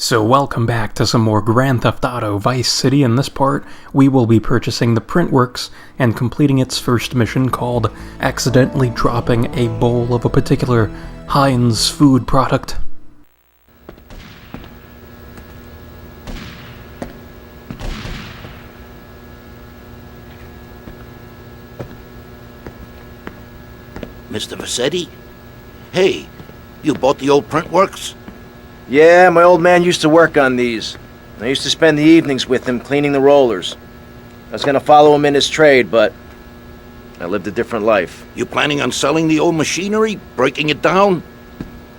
So welcome back to some more Grand Theft Auto Vice City. In this part, we will be purchasing the printworks and completing its first mission called accidentally dropping a bowl of a particular Heinz food product. Mr. Vassetti? Hey, you bought the old printworks? Yeah, my old man used to work on these. I used to spend the evenings with him cleaning the rollers. I was gonna follow him in his trade, but I lived a different life. You planning on selling the old machinery? Breaking it down?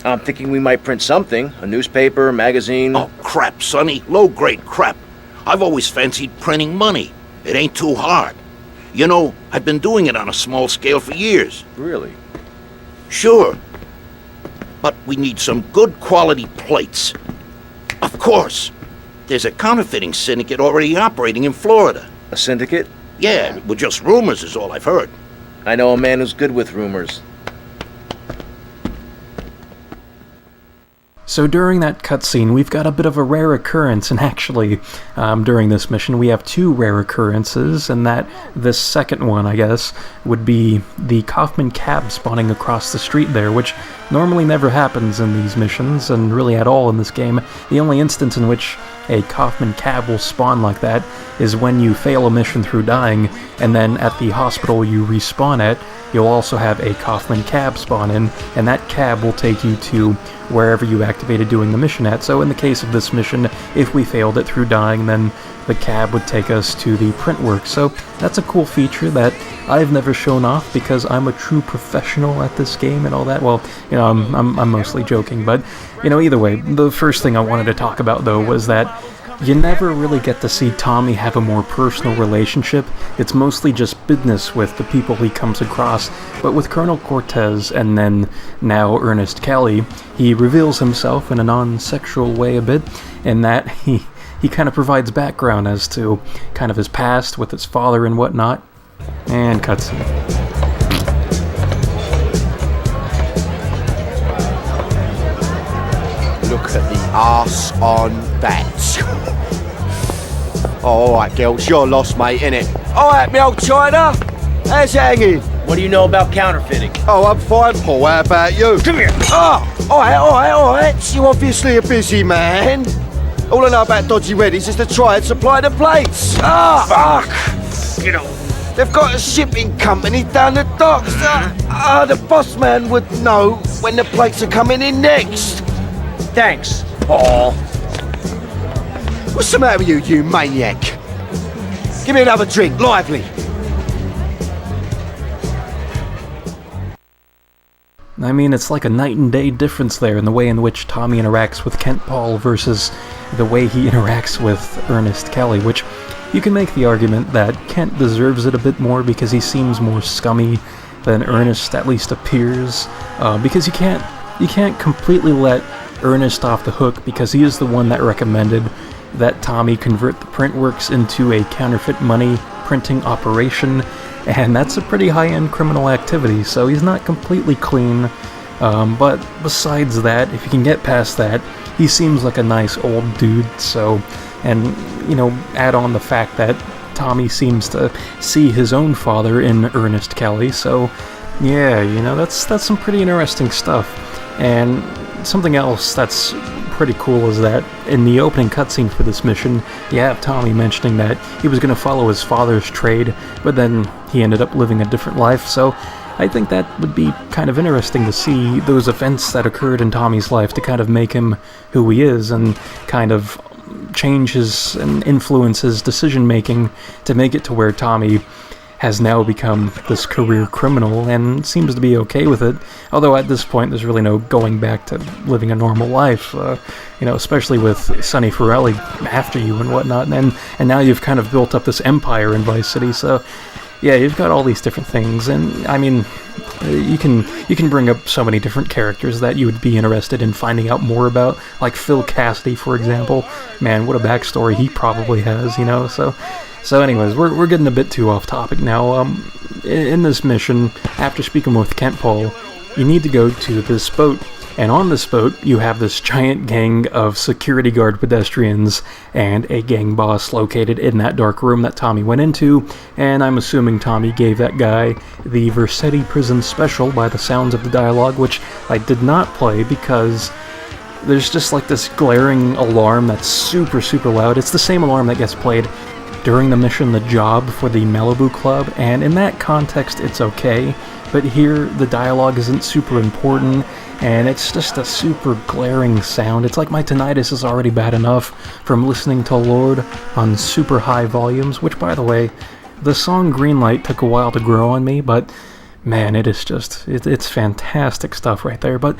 I'm thinking we might print something. A newspaper, a magazine. Oh, crap, Sonny. Low-grade crap. I've always fancied printing money. It ain't too hard. You know, I've been doing it on a small scale for years. Really? Sure. But we need some good quality plates. Of course. There's a counterfeiting syndicate already operating in Florida. A syndicate? Yeah, well, just rumors is all I've heard. I know a man who's good with rumors. So during that cutscene, we've got a bit of a rare occurrence, and actually, during this mission, we have two rare occurrences, and that this second one, I guess, would be the Kaufman cab spawning across the street there, which normally never happens in these missions, and really at all in this game. The only instance in which a Kaufman cab will spawn like that is when you fail a mission through dying, and then at the hospital you respawn at, you'll also have a Kaufman cab spawn in, and that cab will take you to wherever you activated doing the mission at. So in the case of this mission, if we failed it through dying, then the cab would take us to the printworks. So that's a cool feature that I've never shown off because I'm a true professional at this game and all that. Well, you know, I'm mostly joking, but you know, either way, the first thing I wanted to talk about though was that you never really get to see Tommy have a more personal relationship. It's mostly just business with the people he comes across. But with Colonel Cortez and then now Ernest Kelly, he reveals himself in a non-sexual way a bit, in that he kind of provides background as to kind of his past with his father and whatnot. And cutscene. Look at the arse on that. Alright, girls, you're lost, mate, innit? Alright, me old China. How's it hanging? What do you know about counterfeiting? Oh, I'm fine, Paul. How about you? Come here! Oh, alright. You're obviously a busy man. All I know about Dodgy Reddies is to try and supply the plates. Fuck! You know. They've got a shipping company down the docks. The boss man would know when the plates are coming in next. Thanks, Paul. What's the matter with you, you maniac? Give me another drink, lively. I mean, it's like a night and day difference there in the way in which Tommy interacts with Kent Paul versus the way he interacts with Ernest Kelly, which you can make the argument that Kent deserves it a bit more because he seems more scummy than Ernest at least appears, because you can't completely let Ernest off the hook because he is the one that recommended that Tommy convert the printworks into a counterfeit money printing operation, and that's a pretty high-end criminal activity, so he's not completely clean. But besides that, if you can get past that, he seems like a nice old dude, so, and, you know, add on the fact that Tommy seems to see his own father in Ernest Kelly, so, yeah, you know, that's some pretty interesting stuff. And something else that's pretty cool is that in the opening cutscene for this mission, you have Tommy mentioning that he was going to follow his father's trade, but then he ended up living a different life, so I think that would be kind of interesting to see those events that occurred in Tommy's life to kind of make him who he is and kind of change his and influence his decision-making to make it to where Tommy has now become this career criminal and seems to be okay with it, although at this point there's really no going back to living a normal life, you know, especially with Sonny Forelli after you and whatnot, and now you've kind of built up this empire in Vice City, so yeah, you've got all these different things, and I mean, you can bring up so many different characters that you would be interested in finding out more about, like Phil Cassidy, for example. Man, what a backstory he probably has, you know, So anyways, we're getting a bit too off topic now. In this mission, after speaking with Kent Paul, you need to go to this boat And on this boat, you have this giant gang of security guard pedestrians and a gang boss located in that dark room that Tommy went into, and I'm assuming Tommy gave that guy the Vercetti Prison Special by the sounds of the dialogue, which I did not play because there's just like this glaring alarm that's super, super loud. It's the same alarm that gets played during the mission The Job for the Malibu Club, and in that context it's okay, but here the dialogue isn't super important, and it's just a super glaring sound. It's like my tinnitus is already bad enough from listening to Lorde on super high volumes, which, by the way, the song Greenlight took a while to grow on me, but man, it is just, it's fantastic stuff right there. But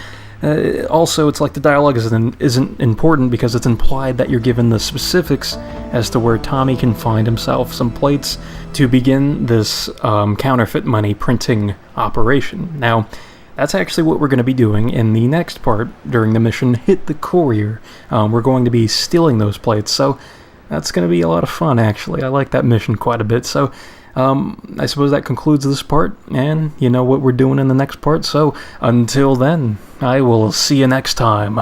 also, it's like the dialogue isn't important because it's implied that you're given the specifics as to where Tommy can find himself some plates to begin this counterfeit money printing operation. Now, that's actually what we're going to be doing in the next part during the mission Hit the Courier. We're going to be stealing those plates, so that's going to be a lot of fun, actually. I like that mission quite a bit, so I suppose that concludes this part, and you know what we're doing in the next part, so until then, I will see you next time.